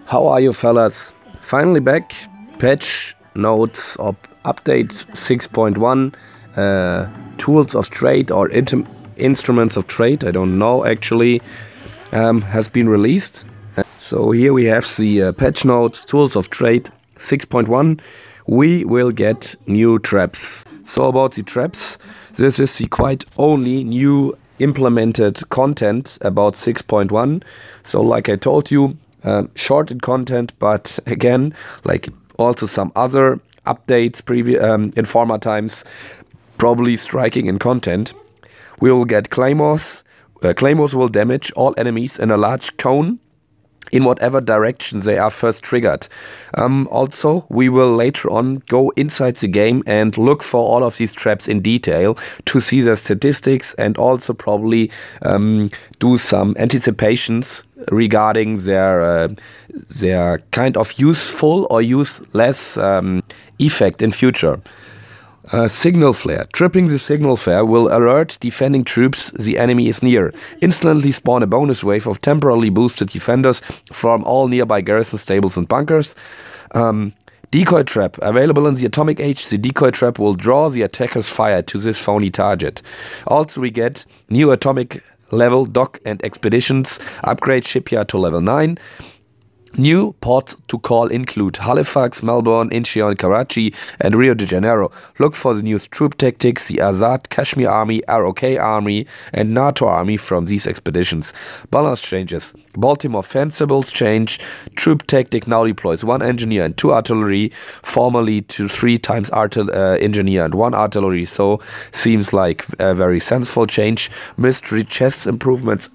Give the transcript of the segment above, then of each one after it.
How are you fellas? Finally back. Patch notes of update 6.1 tools of trade or instruments of trade, I don't know actually, has been released. So here we have the patch notes tools of trade 6.1. We will get new traps. So about the traps, this is the quite only new implemented content about 6.1. So like I told you, short in content, but again, like also some other updates in former times, probably striking in content. We will get claymores. Claymores will damage all enemies in a large cone in whatever direction they are first triggered. Also, we will later on go inside the game and look for all of these traps in detail to see their statistics and also probably do some anticipations regarding their kind of useful or useless effect in future. Signal flare. Tripping the signal flare will alert defending troops the enemy is near. Instantly spawn a bonus wave of temporarily boosted defenders from all nearby garrison stables and bunkers. Decoy trap. Available in the Atomic Age, the decoy trap will draw the attacker's fire to this phony target. Also we get new atomic level dock and expeditions. Upgrade shipyard to level 9. New ports to call include Halifax, Melbourne, Incheon, Karachi and Rio de Janeiro. Look for the newest troop tactics, the Azad, Kashmir Army, ROK Army and NATO Army from these expeditions. Balance changes. Baltimore Fencibles change. Troop tactic now deploys 1 engineer and 2 artillery, formerly to 3 times engineer and 1 artillery. So seems like a very sensible change. Mystery chests improvements.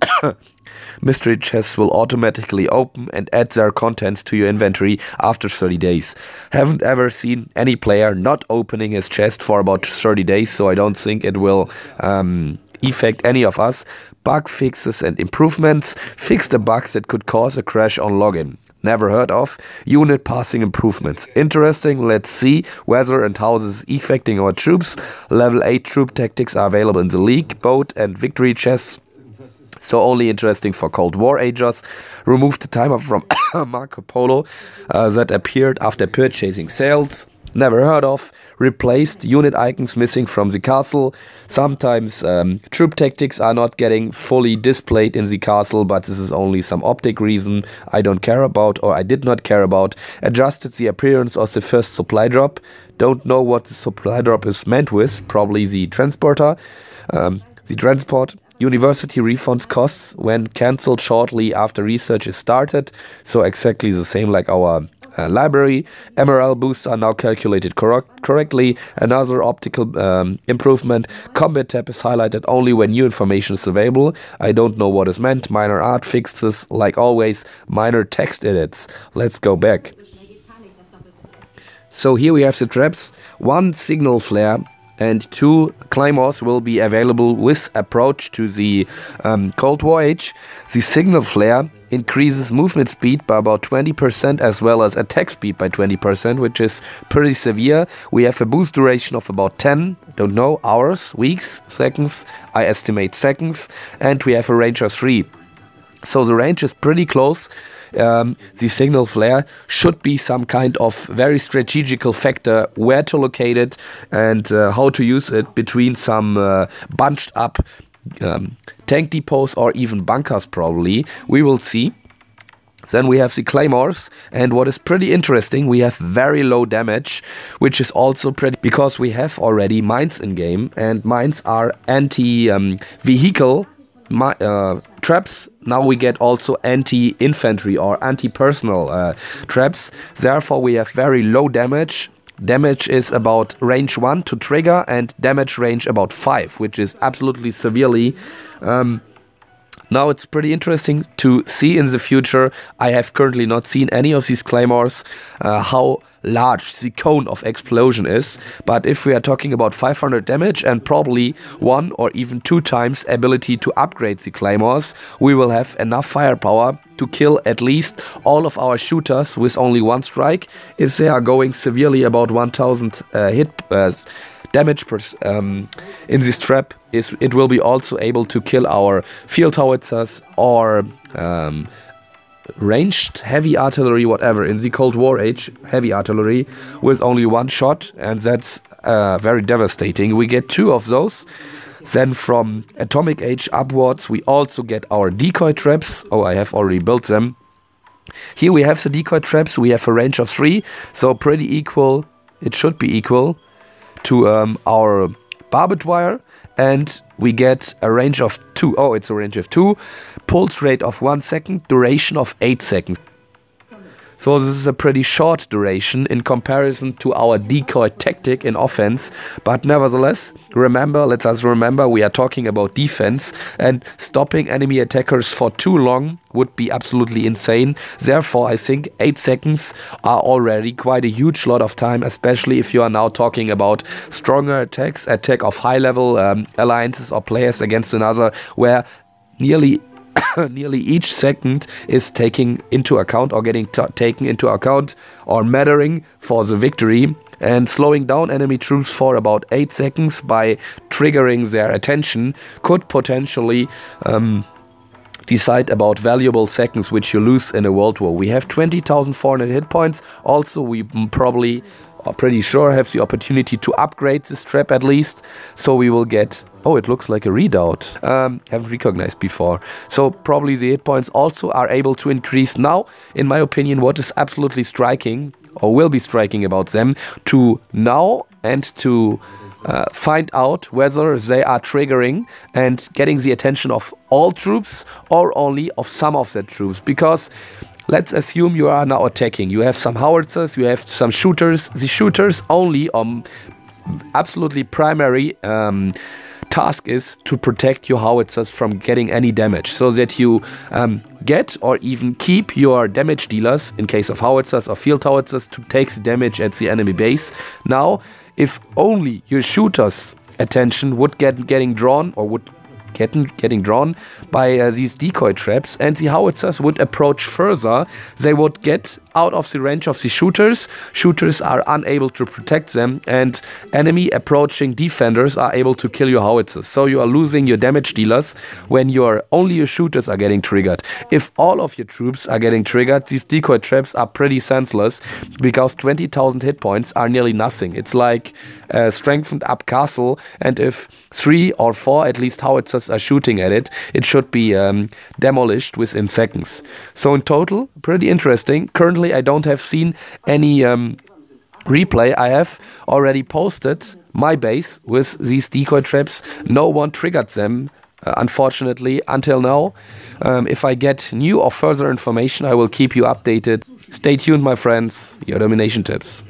Mystery chests will automatically open and add their contents to your inventory after 30 days. Haven't ever seen any player not opening his chest for about 30 days, so I don't think it will affect any of us. Bug fixes and improvements. Fix the bugs that could cause a crash on login. Never heard of. Unit passing improvements. Interesting. Let's see whether and how this is affecting our troops. Level 8 troop tactics are available in the league, boat and victory chests. So only interesting for Cold War agers. Remove the timer from Marco Polo that appeared after purchasing sales. Never heard of. Replaced unit icons missing from the castle. Sometimes troop tactics are not getting fully displayed in the castle, but this is only some optic reason I don't care about, or I did not care about. Adjusted the appearance of the first supply drop. Don't know what the supply drop is meant with. Probably the transporter. The transport. University refunds costs when cancelled shortly after research is started, so exactly the same like our library. MRL boosts are now calculated correctly. Another optical improvement. Combat tab is highlighted only when new information is available. I don't know what is meant. Minor art fixes, like always. Minor text edits. Let's go back. So here we have the traps. 1 signal flare and 2 claymores will be available with approach to the Cold War age. The signal flare increases movement speed by about 20% as well as attack speed by 20%, which is pretty severe. We have a boost duration of about 10, don't know, hours, weeks, seconds, I estimate seconds, and we have a range of 3. So the range is pretty close. The signal flare should be some kind of very strategical factor where to locate it and how to use it between some bunched up tank depots or even bunkers probably. We will see. Then we have the claymores, and what is pretty interesting, we have very low damage, which is also pretty because we have already mines in game, and mines are anti-vehicle traps. Now we get also anti-infantry or anti-personal traps. Therefore we have very low damage. Damage is about range 1 to trigger and damage range about 5, which is absolutely severely. Now it's pretty interesting to see in the future. I have currently not seen any of these claymores, how large the cone of explosion is, but if we are talking about 500 damage and probably 1 or even 2 times ability to upgrade the claymores, we will have enough firepower to kill at least all of our shooters with only 1 strike. If they are going severely about 1000 damage in this trap, it will be also able to kill our field howitzers or ranged heavy artillery, whatever, in the Cold War age, heavy artillery with only one shot, and that's very devastating. We get 2 of those. Then from atomic age upwards, we also get our decoy traps. Oh, I have already built them. Here we have the decoy traps. We have a range of 3, so pretty equal. It should be equal to our barbed wire, and we get a range of 2. Oh, it's a range of 2. Pulse rate of 1 second, duration of 8 seconds. So this is a pretty short duration in comparison to our decoy tactic in offense. But nevertheless, let us remember, we are talking about defense, and stopping enemy attackers for too long would be absolutely insane. Therefore, I think 8 seconds are already quite a huge lot of time, especially if you are now talking about stronger attacks, attack of high-level alliances or players against another, where nearly each second is taken into account or getting taken into account or mattering for the victory, and slowing down enemy troops for about 8 seconds by triggering their attention could potentially decide about valuable seconds which you lose in a world war. We have 20,400 hit points. Also, we probably are pretty sure have the opportunity to upgrade this trap at least, so we will get... Oh, it looks like a redoubt. Haven't recognized before. So probably the hit points also are able to increase. Now, in my opinion, what is absolutely striking, or will be striking about them, to know and to find out whether they are triggering and getting the attention of all troops or only of some of the troops. Because let's assume you are now attacking. You have some howitzers, you have some shooters. The shooters only absolutely primary task is to protect your howitzers from getting any damage, so that you get or even keep your damage dealers, in case of howitzers or field howitzers, to take the damage at the enemy base. Now, if only your shooters' attention would getting drawn by these decoy traps, and the howitzers would approach further, they would get out of the range of the shooters. Shooters are unable to protect them, and enemy approaching defenders are able to kill your howitzers. So you are losing your damage dealers when only your shooters are getting triggered. If all of your troops are getting triggered, these decoy traps are pretty senseless, because 20,000 hit points are nearly nothing. It's like a strengthened up castle, and if 3 or 4 at least howitzers are shooting at it, it should be demolished within seconds. So in total, pretty interesting. Currently, I don't have seen any replay. I have already posted my base with these decoy traps. No one triggered them, unfortunately, until now. If I get new or further information, I will keep you updated. Stay tuned, my friends. Your domination tips.